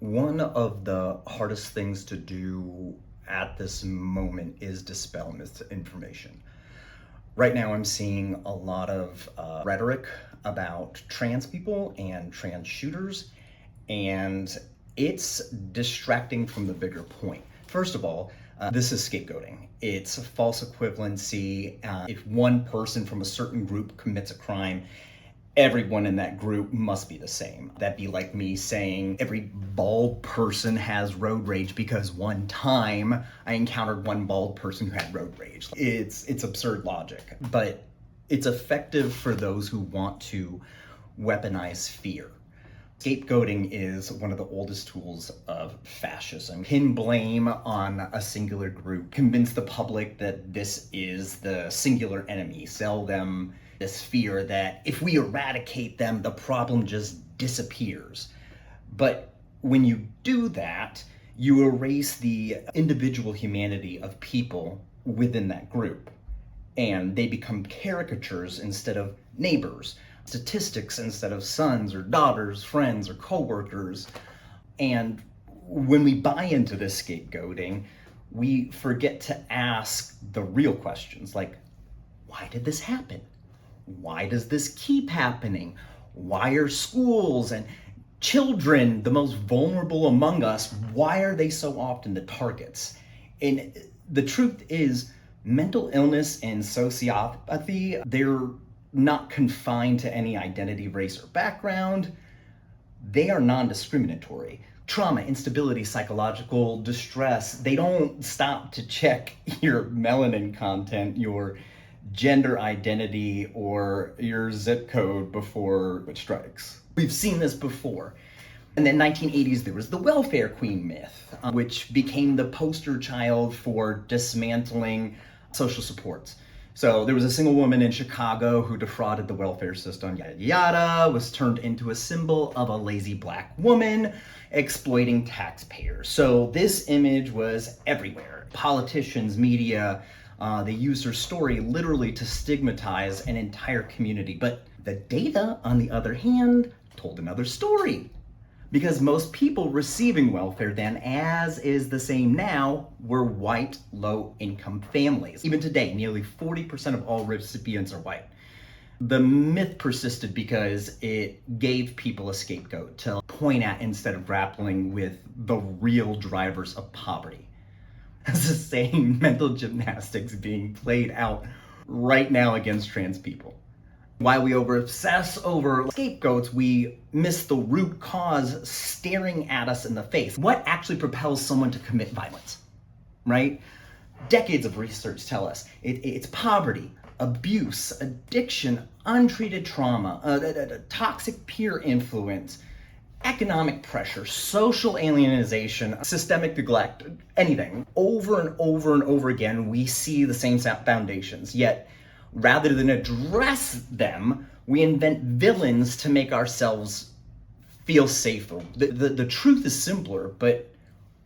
One of the hardest things to do at this moment is dispel misinformation. Right now, I'm seeing a lot of rhetoric about trans people and trans shooters, and it's distracting from the bigger point. First of all, this is scapegoating. It's false equivalency. If one person from a certain group commits a crime, everyone in that group must be the same. That'd be like me saying every bald person has road rage because one time I encountered one bald person who had road rage. It's absurd logic, but it's effective for those who want to weaponize fear. Scapegoating is one of the oldest tools of fascism. Pin blame on a singular group, convince the public that this is the singular enemy, sell them this fear that if we eradicate them, the problem just disappears. But when you do that, you erase the individual humanity of people within that group, and they become caricatures instead of neighbors, statistics instead of sons or daughters, friends or coworkers. And when we buy into this scapegoating, we forget to ask the real questions like, why did this happen? Why does this keep happening? Why are schools and children, the most vulnerable among us, why are they so often the targets? And the truth is, mental illness and sociopathy, they're not confined to any identity, race, or background. They are non-discriminatory. Trauma, instability, psychological distress, they don't stop to check your melanin content, your gender identity, or your zip code before it strikes. We've seen this before. In the 1980s, there was the welfare queen myth, which became the poster child for dismantling social supports. So there was a single woman in Chicago who defrauded the welfare system, yada yada, was turned into a symbol of a lazy black woman exploiting taxpayers. So this image was everywhere. Politicians, media, they used her story literally to stigmatize an entire community. But the data, on the other hand, told another story. Because most people receiving welfare then, as is the same now, were white, low-income families. Even today, nearly 40% of all recipients are white. The myth persisted because it gave people a scapegoat to point at instead of grappling with the real drivers of poverty. It's the same mental gymnastics being played out right now against trans people. While we obsess over scapegoats, we miss the root cause staring at us in the face. What actually propels someone to commit violence, right? Decades of research tell us it's poverty, abuse, addiction, untreated trauma, toxic peer influence, economic pressure, social alienation, systemic neglect, anything. Over and over and over again, we see the same foundations, yet rather than address them, we invent villains to make ourselves feel safer. The truth is simpler, but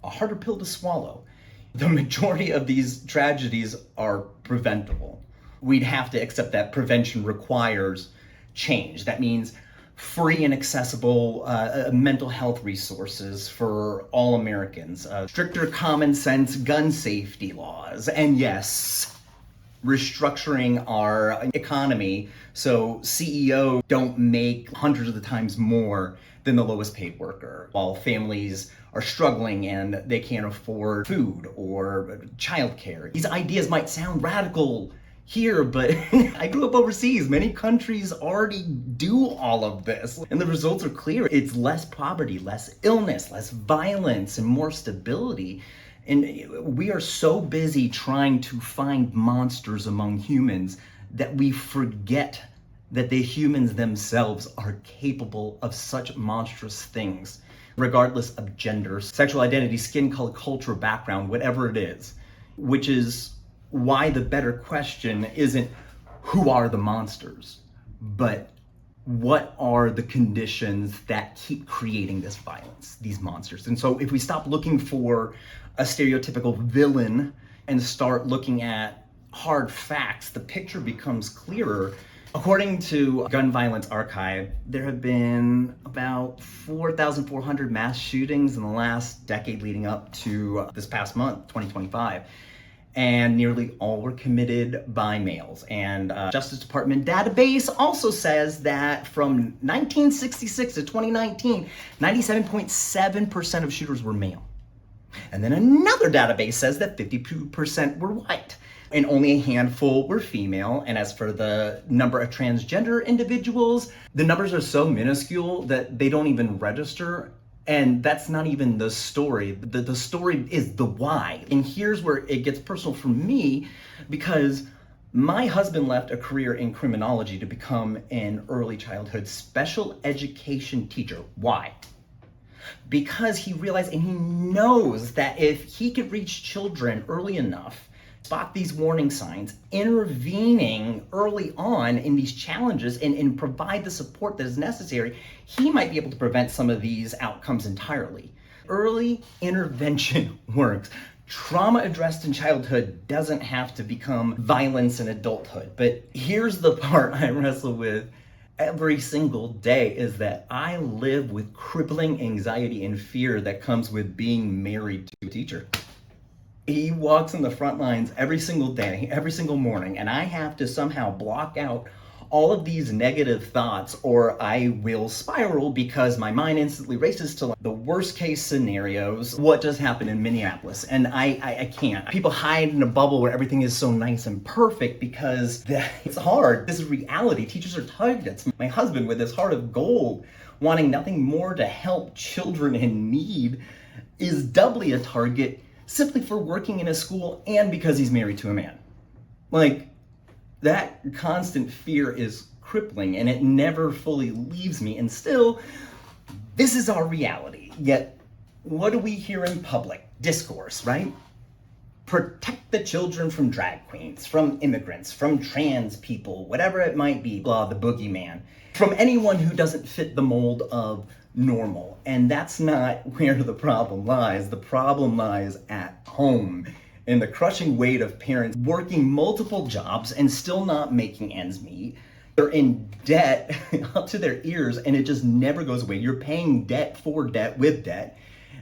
a harder pill to swallow. The majority of these tragedies are preventable. We'd have to accept that prevention requires change. That means free and accessible mental health resources for all Americans, stricter common sense gun safety laws, and yes, restructuring our economy so CEOs don't make hundreds of the times more than the lowest paid worker, while families are struggling and they can't afford food or childcare. These ideas might sound radical here, but I grew up overseas. Many countries already do all of this, and the results are clear. It's less poverty, less illness, less violence, and more stability. And we are so busy trying to find monsters among humans that we forget that the humans themselves are capable of such monstrous things, regardless of gender, sexual identity, skin color, culture, background, whatever it is. Which is why the better question isn't who are the monsters, but what are the conditions that keep creating this violence, these monsters? And so if we stop looking for a stereotypical villain and start looking at hard facts, the picture becomes clearer. According to Gun Violence Archive, there have been about 4,400 mass shootings in the last decade leading up to this past month, 2025. And nearly all were committed by males. And Justice Department database also says that from 1966 to 2019, 97.7% of shooters were male. And then another database says that 52% were white and only a handful were female. And as for the number of transgender individuals, the numbers are so minuscule that they don't even register. And that's not even the story. The story is the why. And here's where it gets personal for me, because my husband left a career in criminology to become an early childhood special education teacher. Why? Because he realized and he knows that if he could reach children early enough, spot these warning signs, intervening early on in these challenges and provide the support that is necessary, he might be able to prevent some of these outcomes entirely. Early intervention works. Trauma addressed in childhood doesn't have to become violence in adulthood. But here's the part I wrestle with every single day, is that I live with crippling anxiety and fear that comes with being married to a teacher. He walks in the front lines every single day, every single morning, and I have to somehow block out all of these negative thoughts or I will spiral because my mind instantly races to the worst case scenarios. What just happened in Minneapolis? And I can't. People hide in a bubble where everything is so nice and perfect because it's hard. This is reality. Teachers are targets. My husband, with his heart of gold, wanting nothing more to help children in need, is doubly a target simply for working in a school and because he's married to a man. Like, that constant fear is crippling and it never fully leaves me. And still, this is our reality. Yet, what do we hear in public discourse, right? Protect the children from drag queens, from immigrants, from trans people, whatever it might be, blah, the boogeyman, from anyone who doesn't fit the mold of normal. And that's not where the problem lies. The problem lies at home, in the crushing weight of parents working multiple jobs and still not making ends meet. They're in debt up to their ears and it just never goes away. You're paying debt for debt with debt.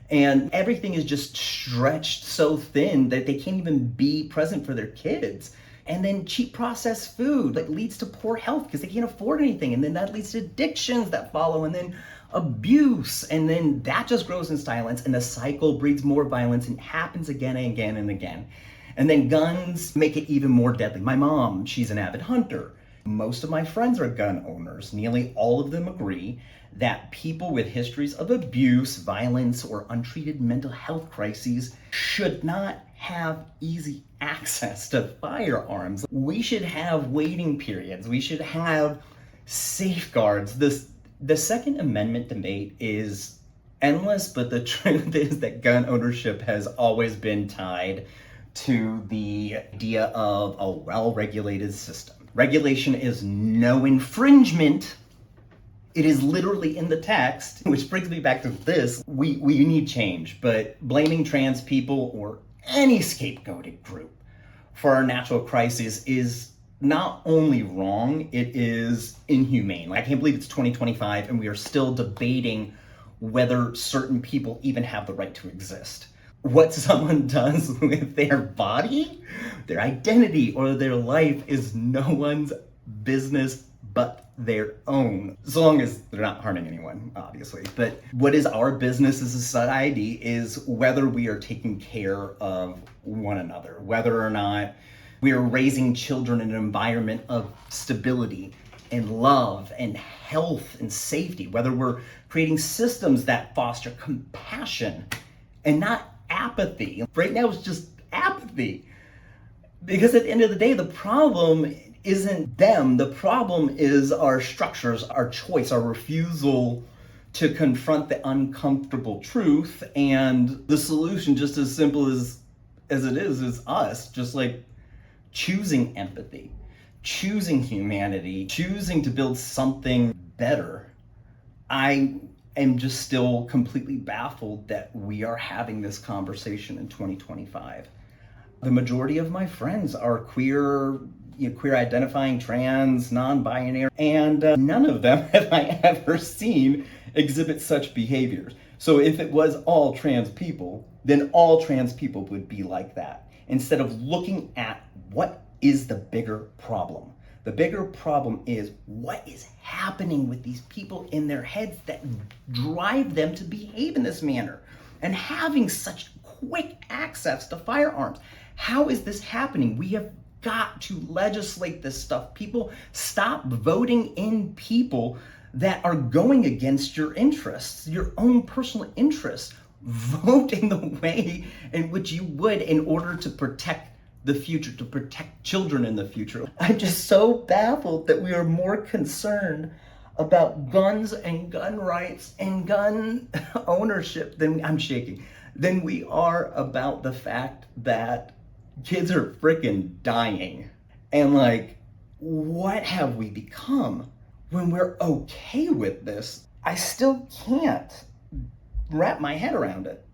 And everything is just stretched so thin that they can't even be present for their kids. And then cheap processed food that leads to poor health because they can't afford anything. And then that leads to addictions that follow, and then abuse. And then that just grows in silence, and the cycle breeds more violence and happens again and again and again. And then guns make it even more deadly. My mom, she's an avid hunter. Most of my friends are gun owners. Nearly all of them agree that people with histories of abuse, violence, or untreated mental health crises should not have easy access to firearms. We should have waiting periods. We should have safeguards. The Second Amendment debate is endless, but the truth is that gun ownership has always been tied to the idea of a well-regulated system. Regulation is no infringement. It is literally in the text, which brings me back to this. We need change, but blaming trans people or any scapegoated group for our natural crisis is not only wrong, it is inhumane. Like, I can't believe it's 2025 and we are still debating whether certain people even have the right to exist. What someone does with their body, their identity, or their life is no one's business but their own, so long as they're not harming anyone, obviously. But what is our business as a society is whether we are taking care of one another, whether or not we are raising children in an environment of stability and love and health and safety, whether we're creating systems that foster compassion and not apathy. Right now it's just apathy. Because at the end of the day, the problem isn't them. The problem is our structures, our choice, our refusal to confront the uncomfortable truth. And the solution, just as simple as it is us, just like choosing empathy, choosing humanity, choosing to build something better. I am just still completely baffled that we are having this conversation in 2025. The majority of my friends are queer queer identifying, trans, non-binary, and none of them have I ever seen exhibit such behaviors. So if it was all trans people, then all trans people would be like that, instead of looking at what is the bigger problem. The bigger problem is what is happening with these people in their heads that drive them to behave in this manner and having such quick access to firearms. How is this happening? We have got to legislate this stuff. People, stop voting in people that are going against your interests, your own personal interests. Vote in the way in which you would in order to protect the future, to protect children in the future. I'm just so baffled that we are more concerned about guns and gun rights and gun ownership than we are about the fact that kids are freaking dying. And like, what have we become when we're okay with this? I still can't wrap my head around it.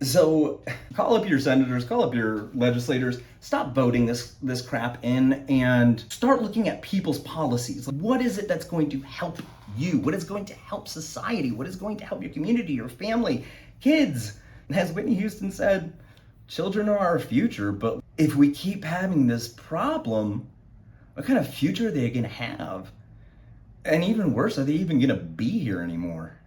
So call up your senators, call up your legislators, stop voting this crap in and start looking at people's policies. What is it that's going to help you? What is going to help society? What is going to help your community, your family, kids? As Whitney Houston said, children are our future, but if we keep having this problem, what kind of future are they gonna have? And even worse, are they even gonna be here anymore?